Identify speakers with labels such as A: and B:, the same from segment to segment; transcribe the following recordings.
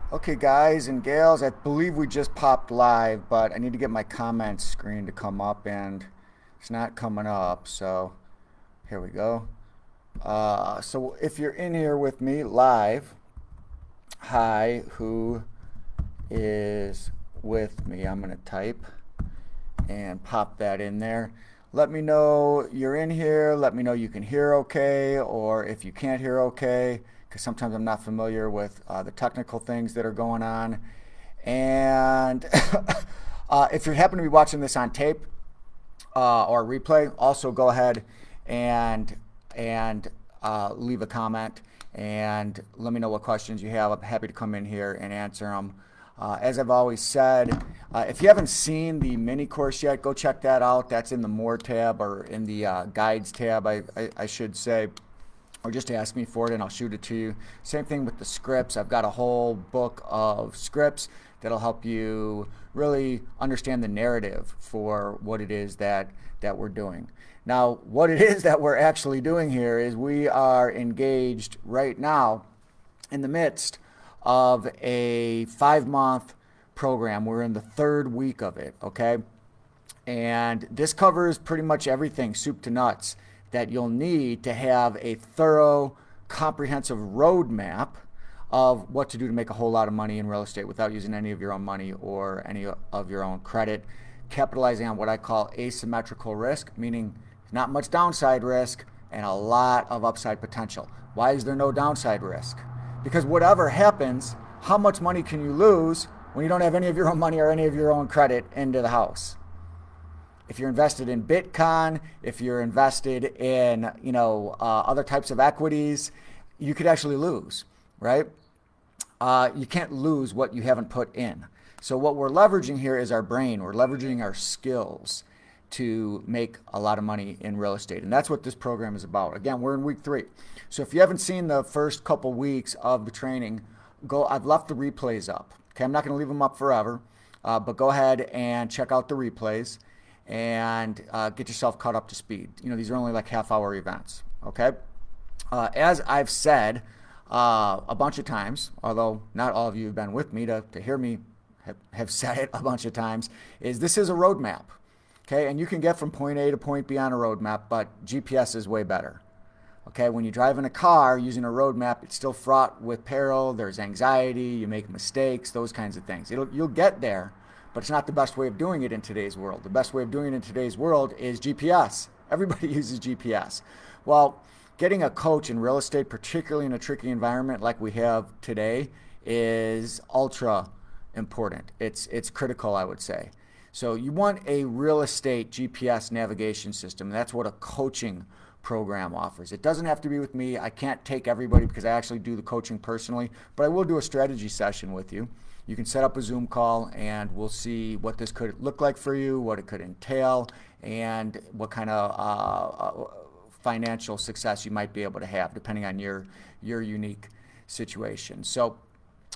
A: Okay, guys and gals, I believe we just popped live, but I need to get my comments screen to come up, and it's not coming up. So here we go. So if you're in here with me live, hi, who is with me? I'm going to type and pop that in there. Let me know you're in here. Let me know you can hear okay, or if you can't hear okay, because sometimes I'm not familiar with the technical things that are going on. And if you happen to be watching this on tape or replay, also go ahead and leave a comment and let me know what questions you have. I'm happy to come in here and answer them. As I've always said, if you haven't seen the mini course yet, go check that out. That's in the More tab, or in the Guides tab, I should say, or just ask me for it and I'll shoot it to you. Same thing with the scripts. I've got a whole book of scripts that'll help you really understand the narrative for what it is that we're doing. Now, what it is that we're actually doing here is we are engaged right now in the midst of a 5 month program. We're in the third week of it, okay? And this covers pretty much everything, soup to nuts, that you'll need to have a thorough, comprehensive roadmap of what to do to make a whole lot of money in real estate without using any of your own money or any of your own credit, capitalizing on what I call asymmetrical risk, meaning not much downside risk and a lot of upside potential. Why is there no downside risk? Because whatever happens, how much money can you lose when you don't have any of your own money or any of your own credit into the house? If you're invested in Bitcoin, if you're invested in other types of equities, you could actually lose, right? You can't lose what you haven't put in. So what we're leveraging here is our brain. We're leveraging our skills to make a lot of money in real estate. And that's what this program is about. Again, we're in week 3. So if you haven't seen the first couple weeks of the training, I've left the replays up. Okay, I'm not going to leave them up forever, but go ahead and check out the replays and get yourself caught up to speed. These are only like half-hour events. Okay, as I've said a bunch of times, although not all of you have been with me to hear me have said it a bunch of times, is this is a roadmap. Okay, and you can get from point A to point B on a roadmap, but GPS is way better. Okay, when you drive in a car using a roadmap, it's still fraught with peril. There's anxiety, you make mistakes, those kinds of things. You'll get there, but it's not the best way of doing it in today's world. The best way of doing it in today's world is GPS. Everybody uses GPS. Well, getting a coach in real estate, particularly in a tricky environment like we have today, is ultra important. It's critical, I would say. So you want a real estate GPS navigation system. That's what a coaching program offers. It doesn't have to be with me. I can't take everybody because I actually do the coaching personally, but I will do a strategy session with you. You can set up a Zoom call and we'll see what this could look like for you, what it could entail, and what kind of financial success you might be able to have depending on your unique situation. So,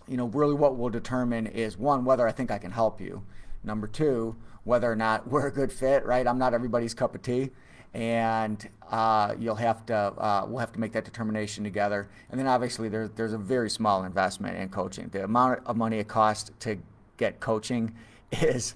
A: really what we'll determine is, one, whether I think I can help you. Number two, whether or not we're a good fit, right? I'm not everybody's cup of tea. And we'll have to make that determination together. And then obviously there's a very small investment in coaching. The amount of money it costs to get coaching is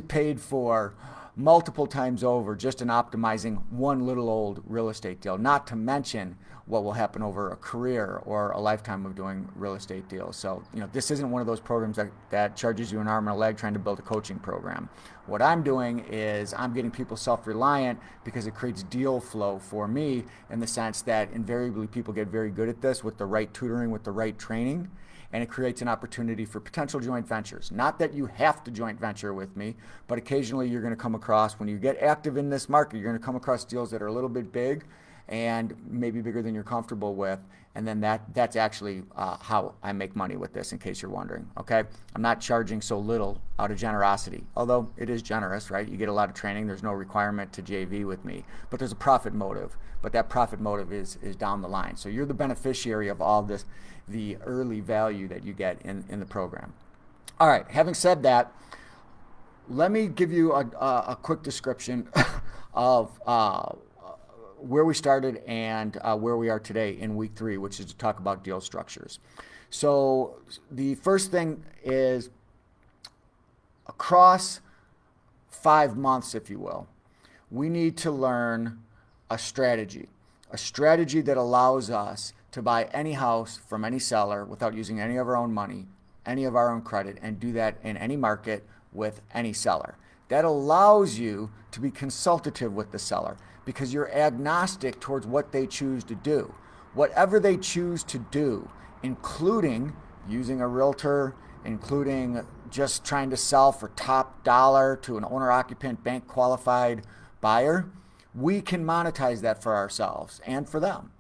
A: paid for multiple times over just in optimizing one little old real estate deal, not to mention what will happen over a career or a lifetime of doing real estate deals. So, this isn't one of those programs that charges you an arm and a leg trying to build a coaching program. What I'm doing is I'm getting people self-reliant because it creates deal flow for me, in the sense that invariably people get very good at this with the right tutoring, with the right training, and it creates an opportunity for potential joint ventures. Not that you have to joint venture with me, but occasionally you're going to come across, when you get active in this market, you're going to come across deals that are a little bit big and maybe bigger than you're comfortable with. And then that's actually how I make money with this, in case you're wondering. Okay, I'm not charging so little out of generosity, although it is generous, right? You get a lot of training. There's no requirement to JV with me, but there's a profit motive. But that profit motive is down the line. So you're the beneficiary of all this, the early value that you get in the program. All right, having said that, let me give you a quick description of where we started and where we are today in week 3, which is to talk about deal structures. So the first thing is across 5 months, if you will, we need to learn a strategy that allows us to buy any house from any seller without using any of our own money, any of our own credit, and do that in any market with any seller. That allows you to be consultative with the seller because you're agnostic towards what they choose to do. Whatever they choose to do, including using a realtor, including just trying to sell for top dollar to an owner-occupant bank qualified buyer, we can monetize that for ourselves and for them.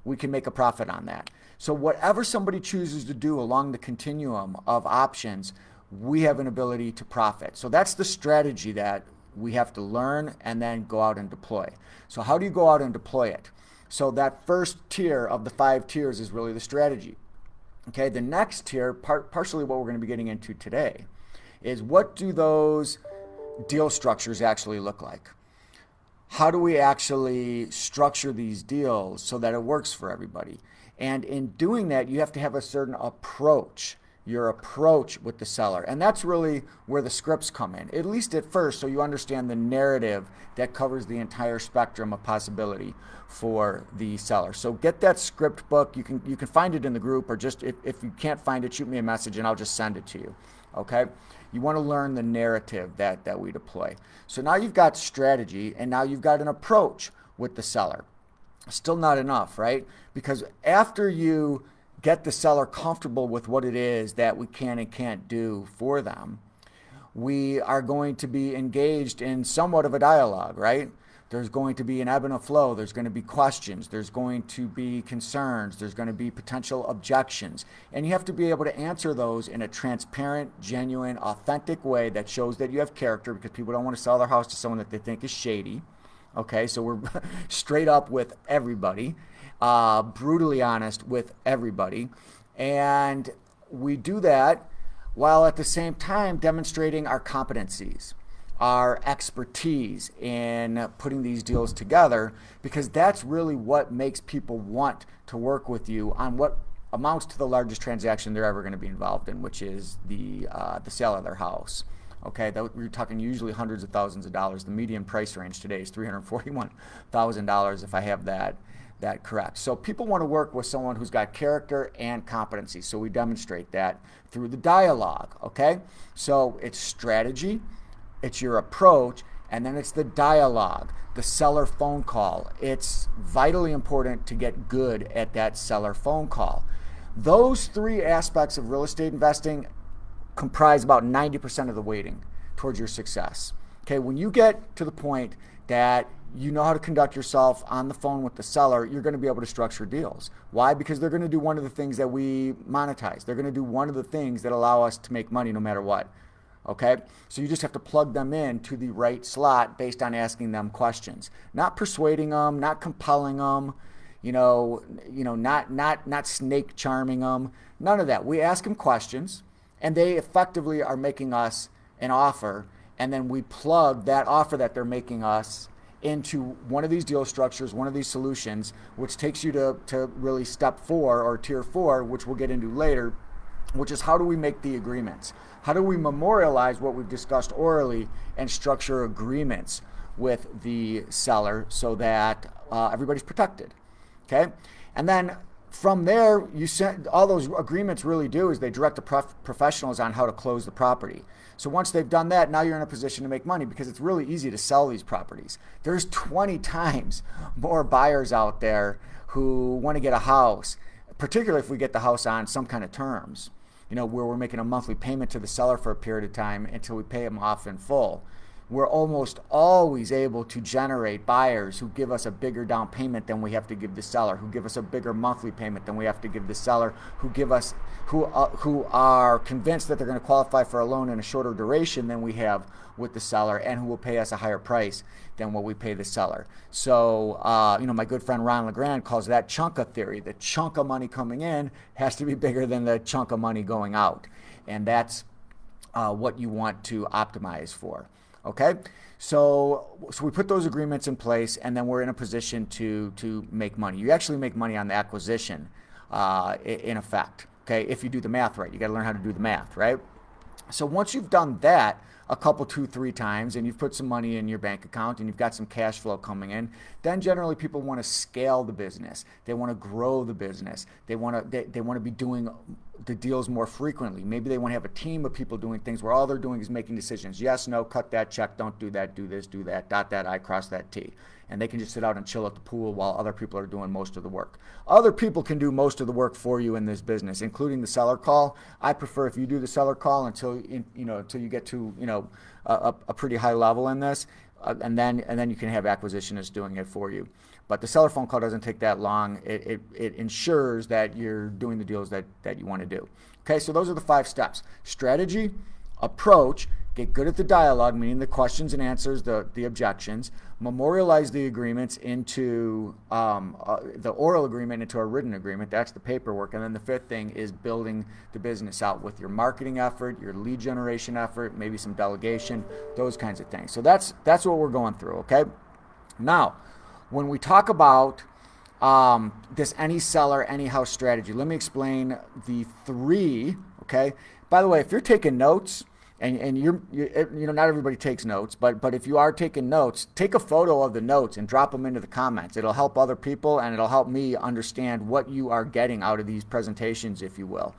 A: We can make a profit on that. So whatever somebody chooses to do along the continuum of options, we have an ability to profit. So that's the strategy that we have to learn and then go out and deploy. So how do you go out and deploy it? So that first tier of the 5 tiers is really the strategy. Okay, the next tier, partially what we're going to be getting into today, is what do those deal structures actually look like? How do we actually structure these deals so that it works for everybody? And in doing that, you have to have a certain approach, your approach with the seller. And that's really where the scripts come in, at least at first, so you understand the narrative that covers the entire spectrum of possibility for the seller. So get that script book. You can find it in the group, or just if you can't find it, shoot me a message and I'll just send it to you. Okay? You want to learn the narrative that we deploy. So now you've got strategy, and now you've got an approach with the seller. Still not enough, right? Because after you get the seller comfortable with what it is that we can and can't do for them, we are going to be engaged in somewhat of a dialogue, right? There's going to be an ebb and a flow. There's going to be questions. There's going to be concerns. There's going to be potential objections. And you have to be able to answer those in a transparent, genuine, authentic way that shows that you have character, because people don't want to sell their house to someone that they think is shady. Okay, so we're straight up with everybody, brutally honest with everybody. And we do that while at the same time demonstrating our competencies, our expertise in putting these deals together, because that's really what makes people want to work with you on what amounts to the largest transaction they're ever going to be involved in, which is the sale of their house. Okay, we're talking usually hundreds of thousands of dollars. The median price range today is $341,000 if I have that correct. So people want to work with someone who's got character and competency. So we demonstrate that through the dialogue. Okay, so it's strategy, it's your approach, and then it's the dialogue, the seller phone call. It's vitally important to get good at that seller phone call. Those 3 aspects of real estate investing comprise about 90% of the weighting towards your success. Okay, when you get to the point that you know how to conduct yourself on the phone with the seller, you're going to be able to structure deals. Why? Because they're going to do one of the things that we monetize. They're going to do one of the things that allow us to make money no matter what. Okay, so you just have to plug them in to the right slot based on asking them questions, not persuading them, not compelling them, not snake charming them, none of that. We ask them questions, and they effectively are making us an offer, and then we plug that offer that they're making us into one of these deal structures, one of these solutions, which takes you to really step 4 or tier 4, which we'll get into later, which is how do we make the agreements? How do we memorialize what we've discussed orally and structure agreements with the seller so that everybody's protected? Okay, and then from there, all those agreements really do is they direct the professionals on how to close the property. So once they've done that, now you're in a position to make money, because it's really easy to sell these properties. There's 20 times more buyers out there who want to get a house, particularly if we get the house on some kind of terms, where we're making a monthly payment to the seller for a period of time until we pay them off in full. We're almost always able to generate buyers who give us a bigger down payment than we have to give the seller, who give us a bigger monthly payment than we have to give the seller, who are convinced that they're going to qualify for a loan in a shorter duration than we have with the seller, and who will pay us a higher price than what we pay the seller. So, my good friend Ron LeGrand calls that chunka theory. The chunk of money coming in has to be bigger than the chunk of money going out, and that's what you want to optimize for. Okay, so we put those agreements in place, and then we're in a position to make money. You actually make money on the acquisition, in effect. Okay, if you do the math right, you got to learn how to do the math, right? So once you've done that a couple, 2, 3 times, and you've put some money in your bank account and you've got some cash flow coming in, then generally people want to scale the business. They want to grow the business. They want to be doing the deals more frequently. Maybe they want to have a team of people doing things where all they're doing is making decisions. Yes, no, cut that check, don't do that, do this, do that, dot that I, cross that T. And they can just sit out and chill at the pool while other people are doing most of the work. Other people can do most of the work for you in this business, including the seller call. I prefer if you do the seller call until you get to a pretty high level in this, and then you can have acquisitionists doing it for you. But the seller phone call doesn't take that long. It ensures that you're doing the deals that you want to do. Okay, so those are the 5 steps: strategy, approach, get good at the dialogue, meaning the questions and answers, the objections, memorialize the agreements into the oral agreement into a written agreement. That's the paperwork. And then the 5th thing is building the business out with your marketing effort, your lead generation effort, maybe some delegation, those kinds of things. So that's what we're going through, okay? Now, when we talk about this any seller, any house strategy, let me explain the 3, okay? By the way, if you're taking notes, and you're not everybody takes notes, but if you are taking notes, take a photo of the notes and drop them into the comments. It'll help other people, and it'll help me understand what you are getting out of these presentations, if you will.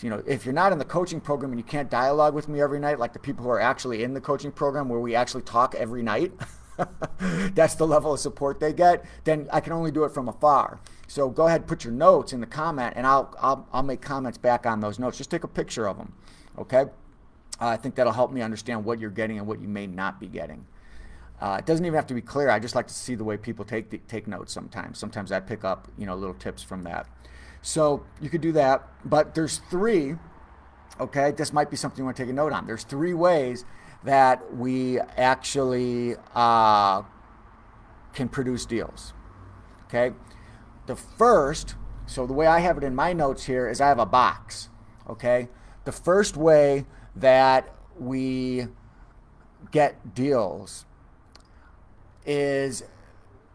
A: If you're not in the coaching program and you can't dialogue with me every night, like the people who are actually in the coaching program where we actually talk every night, that's the level of support they get, then I can only do it from afar. So go ahead, put your notes in the comment, and I'll make comments back on those notes. Just take a picture of them, okay? I think that'll help me understand what you're getting and what you may not be getting. It doesn't even have to be clear. I just like to see the way people take notes sometimes. Sometimes I pick up little tips from that. So you could do that, but there's 3, okay? This might be something you want to take a note on. There's 3 ways that we actually can produce deals, okay? The first, so the way I have it in my notes here is I have a box, okay? The first way that we get deals is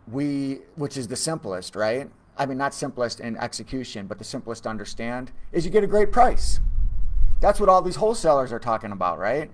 A: which is the simplest, right? I mean, not simplest in execution, but the simplest to understand, is you get a great price. That's what all these wholesalers are talking about, right?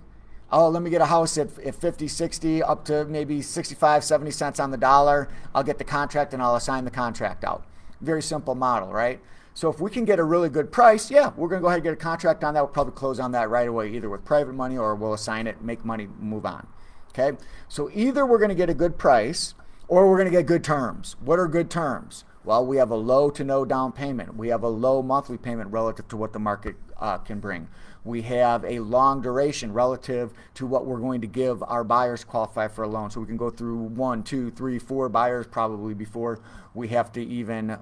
A: Oh, let me get a house at 50, 60, up to maybe 65, 70 cents on the dollar. I'll get the contract and I'll assign the contract out. Very simple model, right? So if we can get a really good price, yeah, we're going to go ahead and get a contract on that. We'll probably close on that right away, either with private money or we'll assign it, make money, move on. Okay? So either we're going to get a good price or we're going to get good terms. What are good terms? Well, we have a low to no down payment. We have a low monthly payment relative to what the market can bring. We have a long duration relative to what we're going to give our buyers qualify for a loan. So we can go through 1, 2, 3, 4 buyers probably before we have to even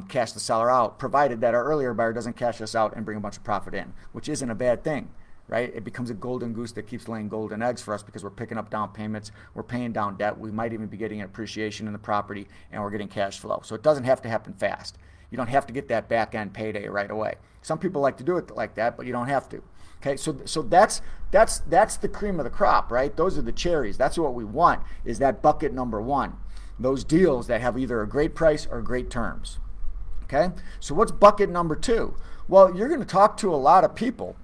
A: cash the seller out, provided that our earlier buyer doesn't cash us out and bring a bunch of profit in, which isn't a bad thing, right? It becomes a golden goose that keeps laying golden eggs for us because we're picking up down payments, we're paying down debt, we might even be getting appreciation in the property, and we're getting cash flow. So it doesn't have to happen fast. You don't have to get that back end payday right away. Some people like to do it like that, but you don't have to. Okay, so that's the cream of the crop, right? Those are the cherries. That's what we want, is that bucket number 1. Those deals that have either a great price or great terms. Okay, so what's bucket number 2? Well, you're going to talk to a lot of people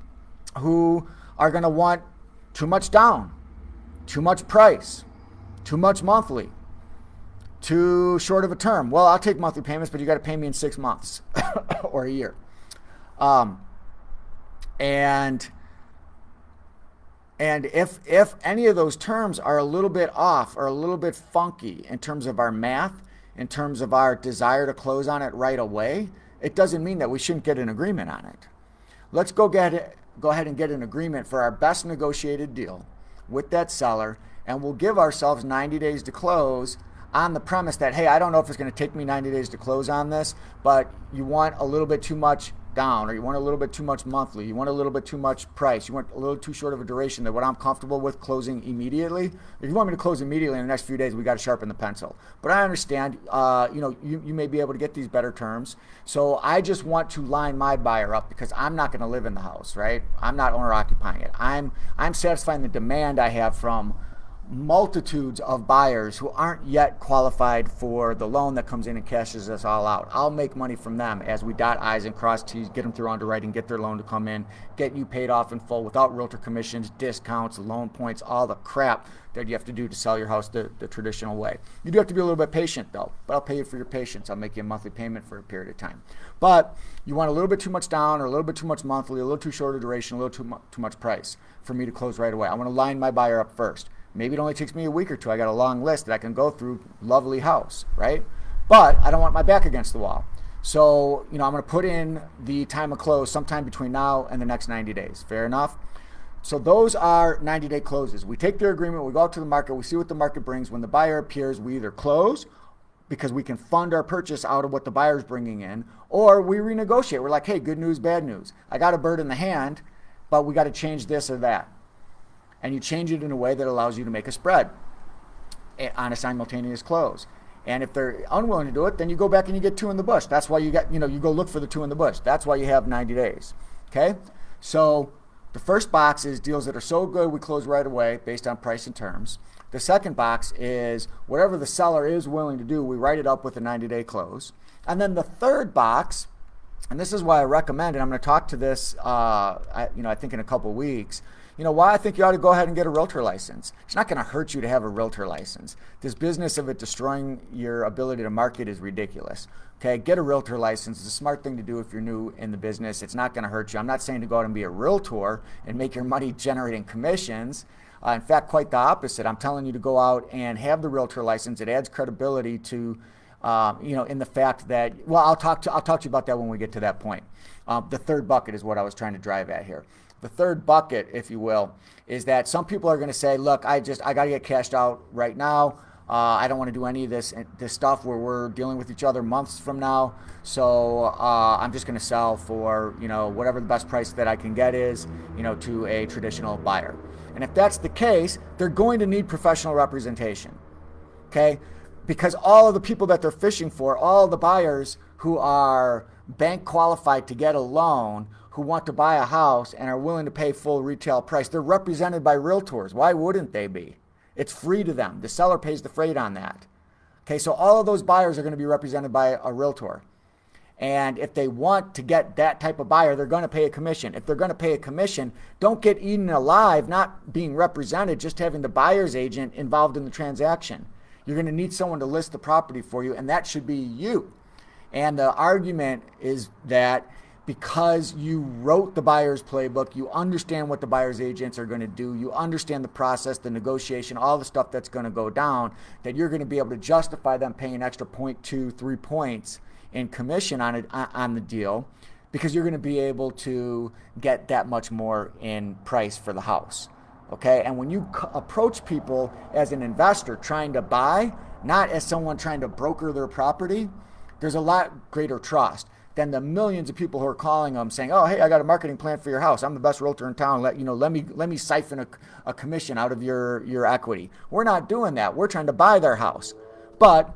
A: who are going to want too much down, too much price, too much monthly, too short of a term. Well, I'll take monthly payments, but you got to pay me in 6 months or a year. And if any of those terms are a little bit off or a little bit funky in terms of our math, in terms of our desire to close on it right away, it doesn't mean that we shouldn't get an agreement on it. Let's go ahead and get an agreement for our best negotiated deal with that seller, and we'll give ourselves 90 days to close on the premise that, hey, I don't know if it's going to take me 90 days to close on this, but you want a little bit too much down, or you want a little bit too much monthly, you want a little bit too much price, you want a little too short of a duration, that what I'm comfortable with closing immediately. If you want me to close immediately in the next few days, we got to sharpen the pencil. But I understand, you may be able to get these better terms. So I just want to line my buyer up because I'm not going to live in the house, right? I'm not owner occupying it. I'm satisfying the demand I have from multitudes of buyers who aren't yet qualified for the loan that comes in and cashes us all out. I'll make money from them as we dot I's and cross T's, get them through underwriting, get their loan to come in, get you paid off in full without realtor commissions, discounts, loan points, all the crap that you have to do to sell your house the traditional way. You do have to be a little bit patient though, but I'll pay you for your patience. I'll make you a monthly payment for a period of time. But you want a little bit too much down or a little bit too much monthly, a little too short a duration, a little too much price for me to close right away. I want to line my buyer up first. Maybe it only takes me a week or two. I got a long list that I can go through. Lovely house, right? But I don't want my back against the wall. So, I'm going to put in the time of close sometime between now and the next 90 days. Fair enough? So those are 90-day closes. We take their agreement, we go out to the market, we see what the market brings. When the buyer appears, we either close because we can fund our purchase out of what the buyer's bringing in, or we renegotiate. We're like, hey, good news, bad news. I got a bird in the hand, but we got to change this or that. And you change it in a way that allows you to make a spread on a simultaneous close. And if they're unwilling to do it, then you go back and you get two in the bush. That's why you go look for the two in the bush. That's why you have 90 days. Okay? So the first box is deals that are so good we close right away based on price and terms. The second box is whatever the seller is willing to do, we write it up with a 90-day close. And then the third box, and this is why I recommend, and I'm going to talk to this, I think in a couple weeks, why I think you ought to go ahead and get a realtor license. It's not going to hurt you to have a realtor license. This business of it destroying your ability to market is ridiculous. Okay, get a realtor license. It's a smart thing to do if you're new in the business. It's not going to hurt you. I'm not saying to go out and be a realtor and make your money generating commissions. In fact, quite the opposite. I'm telling you to go out and have the realtor license. It adds credibility to, in the fact that, I'll talk to you about that when we get to that point. The third bucket is what I was trying to drive at here. The third bucket, if you will, is that some people are going to say, look, I got to get cashed out right now. I don't want to do any of this stuff where we're dealing with each other months from now. So I'm just going to sell for, whatever the best price that I can get is, to a traditional buyer. And if that's the case, they're going to need professional representation. Okay? Because all of the people that they're fishing for, all the buyers who are bank qualified to get a loan, who want to buy a house and are willing to pay full retail price, they're represented by realtors. Why wouldn't they be? It's free to them. The seller pays the freight on that. Okay, so all of those buyers are going to be represented by a realtor. And if they want to get that type of buyer, they're going to pay a commission. If they're going to pay a commission, don't get eaten alive not being represented, just having the buyer's agent involved in the transaction. You're going to need someone to list the property for you, and that should be you. And the argument is that because you wrote the buyer's playbook, you understand what the buyer's agents are going to do, you understand the process, the negotiation, all the stuff that's going to go down, that you're going to be able to justify them paying an extra 0.2, 3 points in commission on the deal, because you're going to be able to get that much more in price for the house. Okay? And when you approach people as an investor trying to buy, not as someone trying to broker their property, there's a lot greater trust than the millions of people who are calling them saying, oh, hey, I got a marketing plan for your house. I'm the best realtor in town. Let me siphon a commission out of your equity. We're not doing that. We're trying to buy their house. But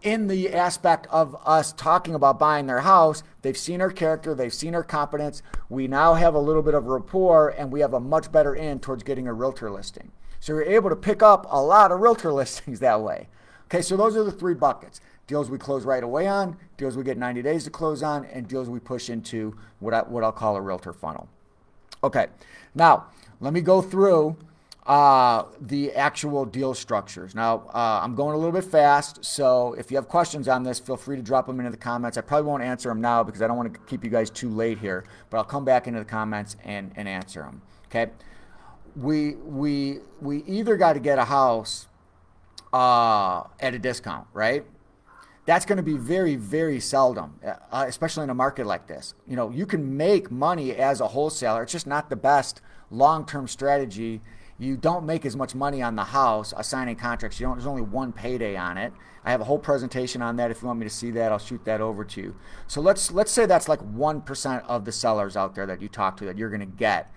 A: in the aspect of us talking about buying their house, they've seen our character, they've seen our competence. We now have a little bit of rapport, and we have a much better in towards getting a realtor listing. So you're able to pick up a lot of realtor listings that way. Okay, so those are the three buckets. Deals we close right away on, deals we get 90 days to close on, and deals we push into what I'll call a realtor funnel. Okay, now let me go through the actual deal structures. Now, I'm going a little bit fast, so if you have questions on this, feel free to drop them into the comments. I probably won't answer them now because I don't want to keep you guys too late here, but I'll come back into the comments and answer them. Okay, we either got to get a house at a discount, right? That's going to be very, very seldom, especially in a market like this. You can make money as a wholesaler. It's just not the best long-term strategy. You don't make as much money on the house assigning contracts. There's only one payday on it. I have a whole presentation on that. If you want me to see that, I'll shoot that over to you. So let's say that's like 1% of the sellers out there that you talk to that you're going to get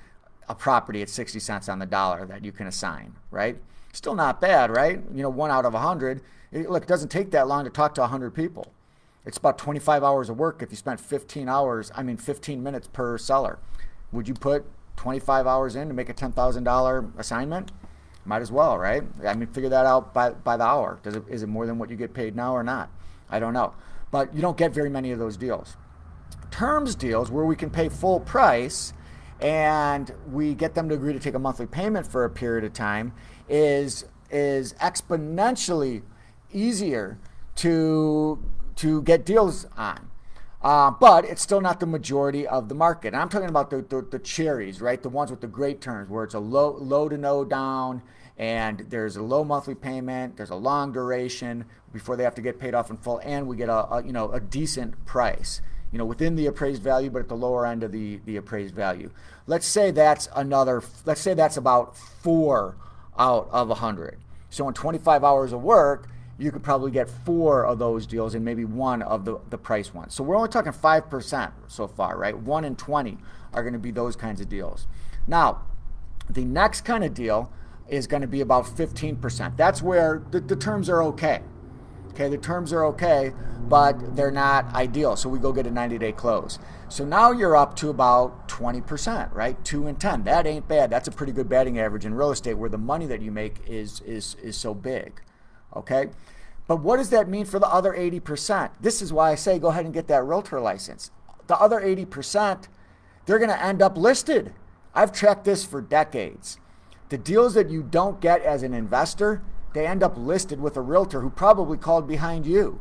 A: a property at 60 cents on the dollar that you can assign, right? Still not bad, right? 1 out of 100. Look, it doesn't take that long to talk to 100 people. It's about 25 hours of work if you spent 15 minutes per seller. Would you put 25 hours in to make a $10,000 assignment? Might as well, right? I mean, figure that out by the hour. Is it more than what you get paid now or not? I don't know. But you don't get very many of those deals. Terms deals, where we can pay full price and we get them to agree to take a monthly payment for a period of time, is exponentially easier to get deals on. But it's still not the majority of the market. And I'm talking about the cherries, right? The ones with the great terms, where it's a low to no down, and there's a low monthly payment, there's a long duration before they have to get paid off in full, and we get a decent price, within the appraised value, but at the lower end of the appraised value. Let's say that's about 4 out of 100. So in 25 hours of work, you could probably get 4 of those deals and maybe 1 of the price ones. So we're only talking 5% so far, right? 1 in 20 are going to be those kinds of deals. Now, the next kind of deal is going to be about 15%. That's where the terms are okay. Okay, the terms are okay, but they're not ideal. So we go get a 90-day close. So now you're up to about 20%, right? 2 in 10. That ain't bad. That's a pretty good batting average in real estate, where the money that you make is so big. Okay? But what does that mean for the other 80%? This is why I say go ahead and get that Realtor license. The other 80%, they're going to end up listed. I've tracked this for decades. The deals that you don't get as an investor, they end up listed with a realtor who probably called behind you.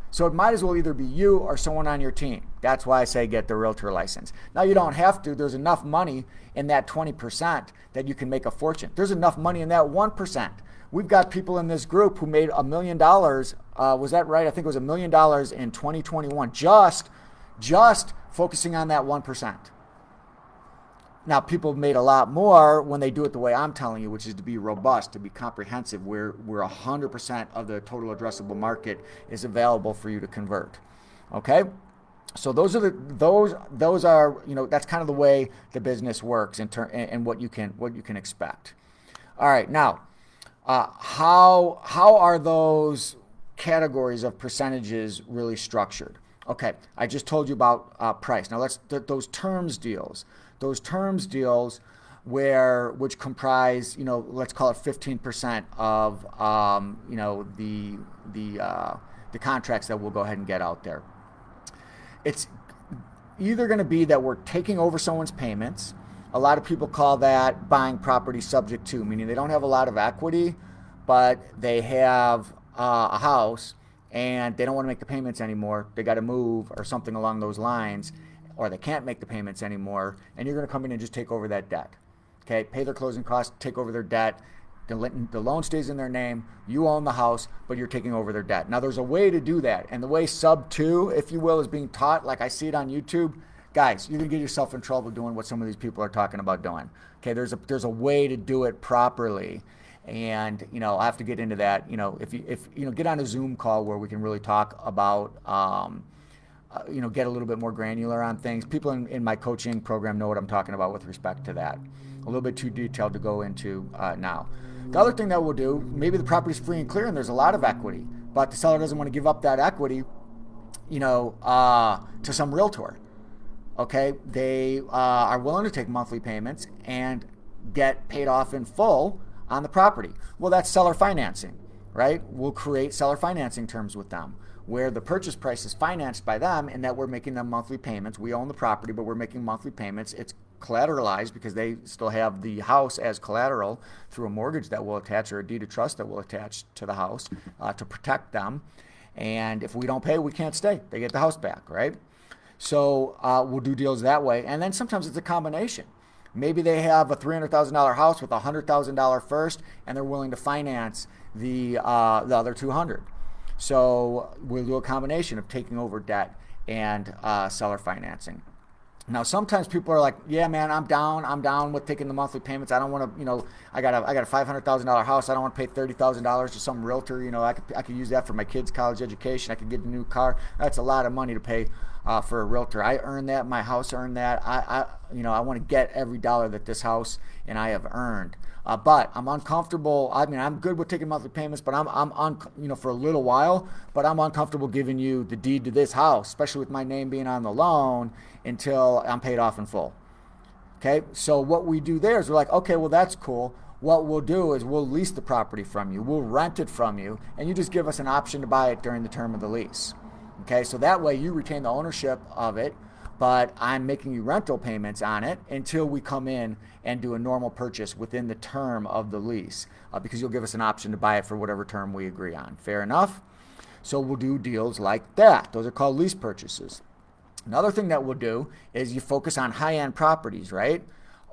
A: So it might as well either be you or someone on your team. That's why I say get the Realtor license. Now, you don't have to. There's enough money in that 20% that you can make a fortune. There's enough money in that 1%. We've got people in this group who made $1 million. Was that right? I think it was $1 million in 2021, just focusing on that 1%. Now, people have made a lot more when they do it the way I'm telling you, which is to be robust, to be comprehensive, where 100% of the total addressable market is available for you to convert. Okay? So those are that's kind of the way the business works and what you can expect. All right, now, how are those categories of percentages really structured? Okay, I just told you about price. Now those terms deals. Those terms deals which comprise, let's call it 15% of, the contracts that we'll go ahead and get out there. It's either going to be that we're taking over someone's payments. A lot of people call that buying property subject to, meaning they don't have a lot of equity, but they have a house and they don't want to make the payments anymore. They got to move or something along those lines, or they can't make the payments anymore, and you're going to come in and just take over that debt. Okay, pay their closing costs, take over their debt. The loan stays in their name. You own the house, but you're taking over their debt. Now, there's a way to do that, and the way sub 2, if you will, is being taught, like I see it on YouTube. Guys, you're going to get yourself in trouble doing what some of these people are talking about doing. Okay, there's a way to do it properly, and I have to get into that. If get on a Zoom call where we can really talk about. Get a little bit more granular on things. People in my coaching program know what I'm talking about with respect to that. A little bit too detailed to go into now. The other thing that we'll do, maybe the property's free and clear and there's a lot of equity, but the seller doesn't want to give up that equity, to some realtor. Okay, they are willing to take monthly payments and get paid off in full on the property. Well, that's seller financing, right? We'll create seller financing terms with them, where the purchase price is financed by them and that we're making them monthly payments. We own the property, but we're making monthly payments. It's collateralized because they still have the house as collateral through a mortgage that will attach, or a deed of trust that will attach to the house to protect them. And if we don't pay, we can't stay. They get the house back, right? So we'll do deals that way. And then sometimes it's a combination. Maybe they have a $300,000 house with $100,000 first, and they're willing to finance the other $200,000. So we'll do a combination of taking over debt and seller financing. Now, sometimes people are like, yeah, man, I'm down with taking the monthly payments. I don't want to, I got a $500,000 house. I don't want to pay $30,000 to some realtor. I could use that for my kids' college education. I could get a new car. That's a lot of money to pay for a realtor. I earned that. My house earned that. I want to get every dollar that this house and I have earned. But I'm uncomfortable. I mean, I'm good with taking monthly payments, but I'm for a little while, but I'm uncomfortable giving you the deed to this house, especially with my name being on the loan, until I'm paid off in full. Okay, so what we do there is we're like, okay, well, that's cool. what we'll do is we'll lease the property from you, we'll rent it from you, and you just give us an option to buy it during the term of the lease. Okay, so that way you retain the ownership of it, but I'm making you rental payments on it until we come in and do a normal purchase within the term of the lease, because you'll give us an option to buy it for whatever term we agree on. Fair enough? So we'll do deals like that. Those are called lease purchases. Another thing that we'll do is you focus on high-end properties, right?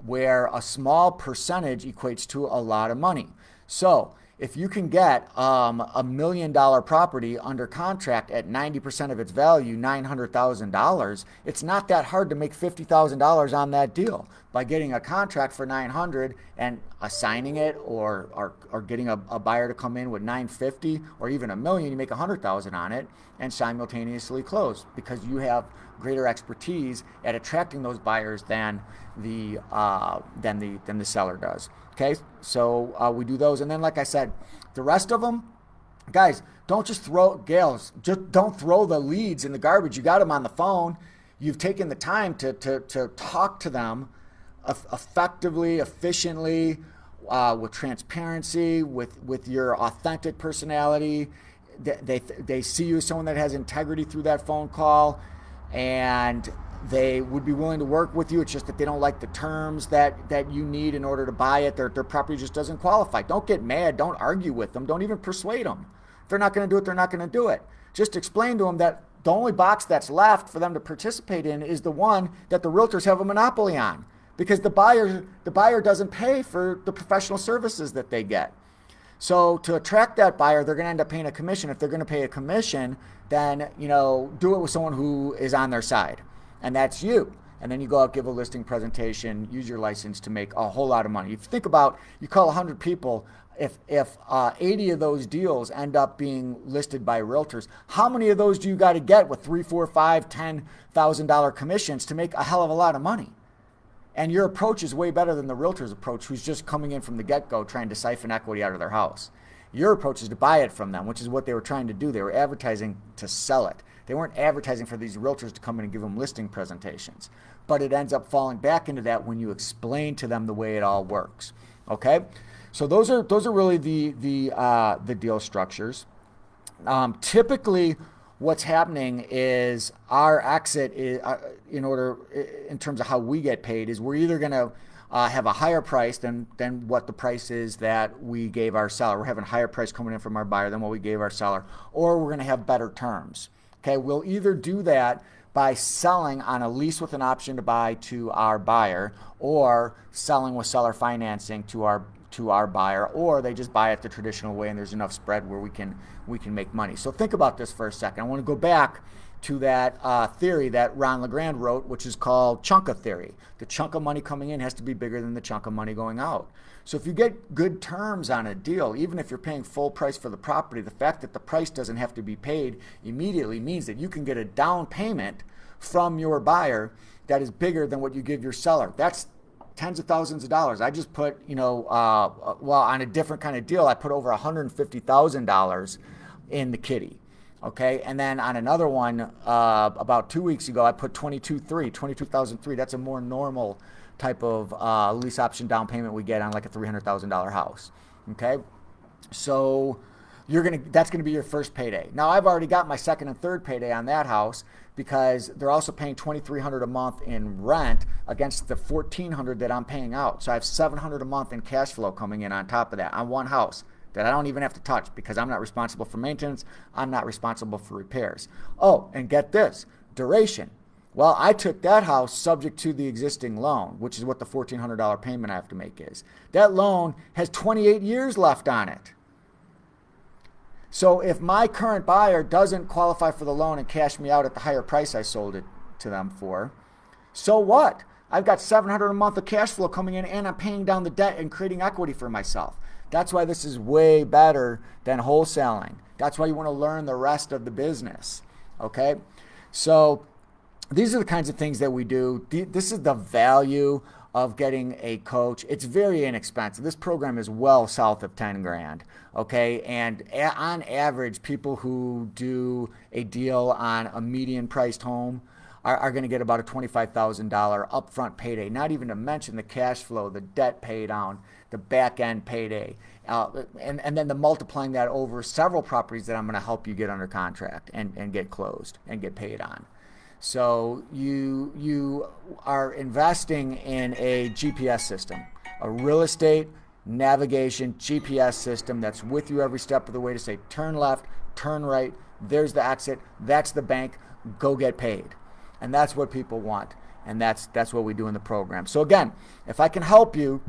A: Where a small percentage equates to a lot of money. So if you can get $1 million property under contract at 90% of its value, $900,000, it's not that hard to make $50,000 on that deal by getting a contract for $900 and assigning it, or getting a buyer to come in with $950 or even $1 million. You make $100,000 on it and simultaneously close, because you have greater expertise at attracting those buyers than the seller does. Okay, so we do those, and then like I said, the rest of them, guys, don't just don't throw the leads in the garbage. You got them on the phone. You've taken the time to talk to them effectively, efficiently, with transparency, with your authentic personality. They see you as someone that has integrity through that phone call, and they would be willing to work with you. It's just that they don't like the terms that you need in order to buy it. Their property just doesn't qualify. Don't get mad. Don't argue with them. Don't even persuade them. If they're not going to do it, they're not going to do it. Just explain to them that the only box that's left for them to participate in is the one that the realtors have a monopoly on, because the buyer doesn't pay for the professional services that they get. So to attract that buyer, they're going to end up paying a commission. If they're going to pay a commission, then do it with someone who is on their side. And that's you. And then you go out, give a listing presentation, use your license to make a whole lot of money. If you think about, you call 100 people, if 80 of those deals end up being listed by realtors, how many of those do you got to get with $3, $4, $5, $10,000 commissions to make a hell of a lot of money? And your approach is way better than the realtor's approach, who's just coming in from the get-go trying to siphon equity out of their house. Your approach is to buy it from them, which is what they were trying to do. They were advertising to sell it. They weren't advertising for these realtors to come in and give them listing presentations. But it ends up falling back into that when you explain to them the way it all works. Okay, so those are really the deal structures. Typically, what's happening is our exit is, in terms of how we get paid, is we're either going to have a higher price than what the price is that we gave our seller. We're having a higher price coming in from our buyer than what we gave our seller, or we're going to have better terms. Okay, we'll either do that by selling on a lease with an option to buy to our buyer, or selling with seller financing to our buyer, or they just buy it the traditional way and there's enough spread where we can make money. So think about this for a second. I want to go back to that theory that Ron LeGrand wrote, which is called chunka theory. The chunk of money coming in has to be bigger than the chunk of money going out. So if you get good terms on a deal, even if you're paying full price for the property, the fact that the price doesn't have to be paid immediately means that you can get a down payment from your buyer that is bigger than what you give your seller. That's tens of thousands of dollars. I just put, on a different kind of deal, I put over $150,000 in the kitty. Okay, and then on another one about 2 weeks ago, I put $22,300. That's a more normal type of lease option down payment we get on like a $300,000 house. Okay, so that's gonna be your first payday. Now I've already got my second and third payday on that house, because they're also paying $2,300 a month in rent against the $1,400 that I'm paying out. So I have $700 a month in cash flow coming in on top of that on one house that I don't even have to touch, because I'm not responsible for maintenance. I'm not responsible for repairs. Oh, and get this, duration. Well, I took that house subject to the existing loan, which is what the $1,400 payment I have to make is. That loan has 28 years left on it. So if my current buyer doesn't qualify for the loan and cash me out at the higher price I sold it to them for, so what? I've got $700 a month of cash flow coming in, and I'm paying down the debt and creating equity for myself. That's why this is way better than wholesaling. That's why you want to learn the rest of the business. Okay? So these are the kinds of things that we do. This is the value of getting a coach. It's very inexpensive. This program is well south of 10 grand. Okay, and on average, people who do a deal on a median priced home are going to get about a $25,000 upfront payday, not even to mention the cash flow, the debt pay down, the back end payday, and then the multiplying that over several properties that I'm going to help you get under contract and get closed and get paid on. So you are investing in a GPS system, a real estate navigation GPS system that's with you every step of the way to say turn left, turn right, there's the exit, that's the bank, go get paid. And that's what people want, and that's what we do in the program. So again, if I can help you,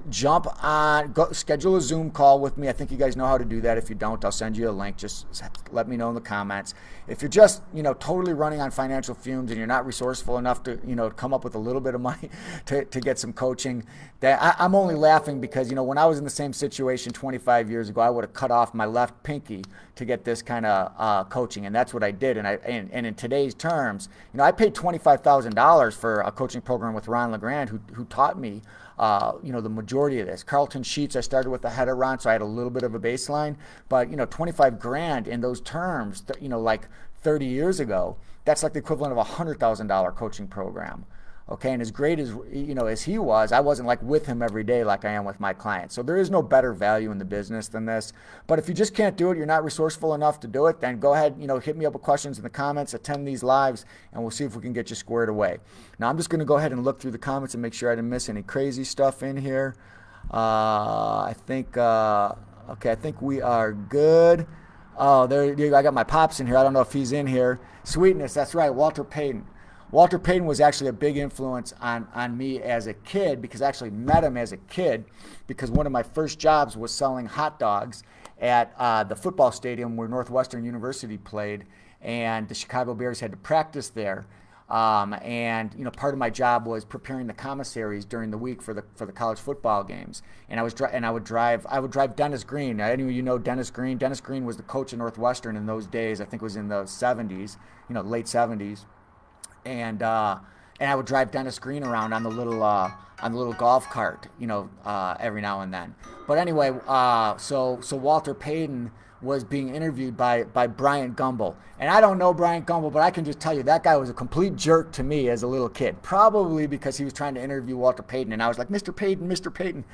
A: jump on, go schedule a Zoom call with me. I think you guys know how to do that. If you don't, I'll send you a link. Just let me know in the comments. If you're just, totally running on financial fumes and you're not resourceful enough to, come up with a little bit of money to get some coaching, I'm only laughing because, when I was in the same situation 25 years ago, I would have cut off my left pinky to get this kind of coaching, and that's what I did. And in today's terms, I paid $25,000 for a coaching program with Ron LeGrand, who taught me the majority of this. Carlton Sheets, I started with the header Ron, so I had a little bit of a baseline, but 25 grand in those terms, like 30 years ago, that's like the equivalent of a $100,000 coaching program. Okay, and as great as as he was, I wasn't like with him every day like I am with my clients. So there is no better value in the business than this. But if you just can't do it, you're not resourceful enough to do it, then go ahead, hit me up with questions in the comments, attend these lives, and we'll see if we can get you squared away. Now I'm just going to go ahead and look through the comments and make sure I didn't miss any crazy stuff in here. I think we are good. Oh, I got my pops in here. I don't know if he's in here. Sweetness, that's right, Walter Payton. Walter Payton was actually a big influence on me as a kid, because I actually met him as a kid, because one of my first jobs was selling hot dogs at the football stadium where Northwestern University played, and the Chicago Bears had to practice there. And part of my job was preparing the commissaries during the week for the college football games. And I would drive Dennis Green. Any of you know Dennis Green? Dennis Green was the coach of Northwestern in those days. I think it was in the 70s, late 70s. And I would drive Dennis Green around on the little golf cart, every now and then. But anyway, so Walter Payton was being interviewed by Bryant Gumbel. And I don't know Bryant Gumbel, but I can just tell you that guy was a complete jerk to me as a little kid, probably because he was trying to interview Walter Payton. And I was like, Mr. Payton,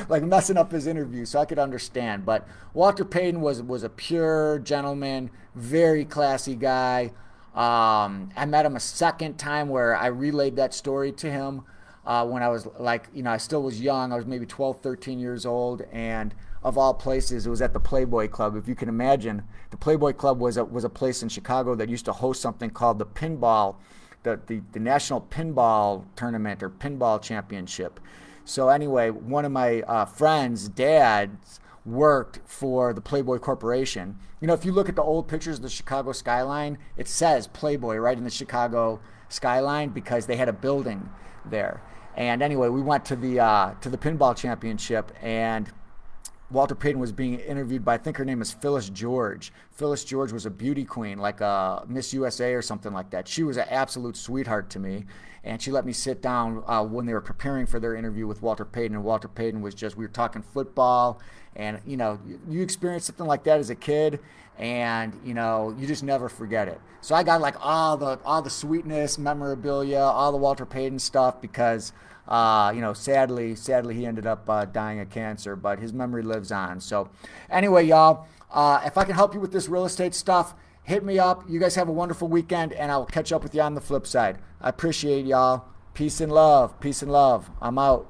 A: like messing up his interview, so I could understand. But Walter Payton was a pure gentleman, very classy guy. I met him a second time where I relayed that story to him when I was like, I still was young. I was maybe 12, 13 years old, and of all places, it was at the Playboy Club. If you can imagine, the Playboy Club was a place in Chicago that used to host something called the Pinball, the National Pinball Tournament or Pinball Championship. So anyway, one of my friends' dads worked for the Playboy Corporation. If you look at the old pictures of the Chicago skyline, it says Playboy right in the Chicago skyline because they had a building there. And anyway, we went to the pinball championship, and Walter Payton was being interviewed by, I think her name is Phyllis George. Phyllis George was a beauty queen, like a Miss USA or something like that. She was an absolute sweetheart to me, and she let me sit down when they were preparing for their interview with Walter Payton. And Walter Payton was we were talking football, and you experience something like that as a kid, and you just never forget it. So I got like all the sweetness, memorabilia, all the Walter Payton stuff because sadly he ended up dying of cancer, but his memory lives on. So anyway, y'all, if I can help you with this real estate stuff, hit me up. You guys have a wonderful weekend, and I'll catch up with you on the flip side. I appreciate y'all. Peace and love. I'm out.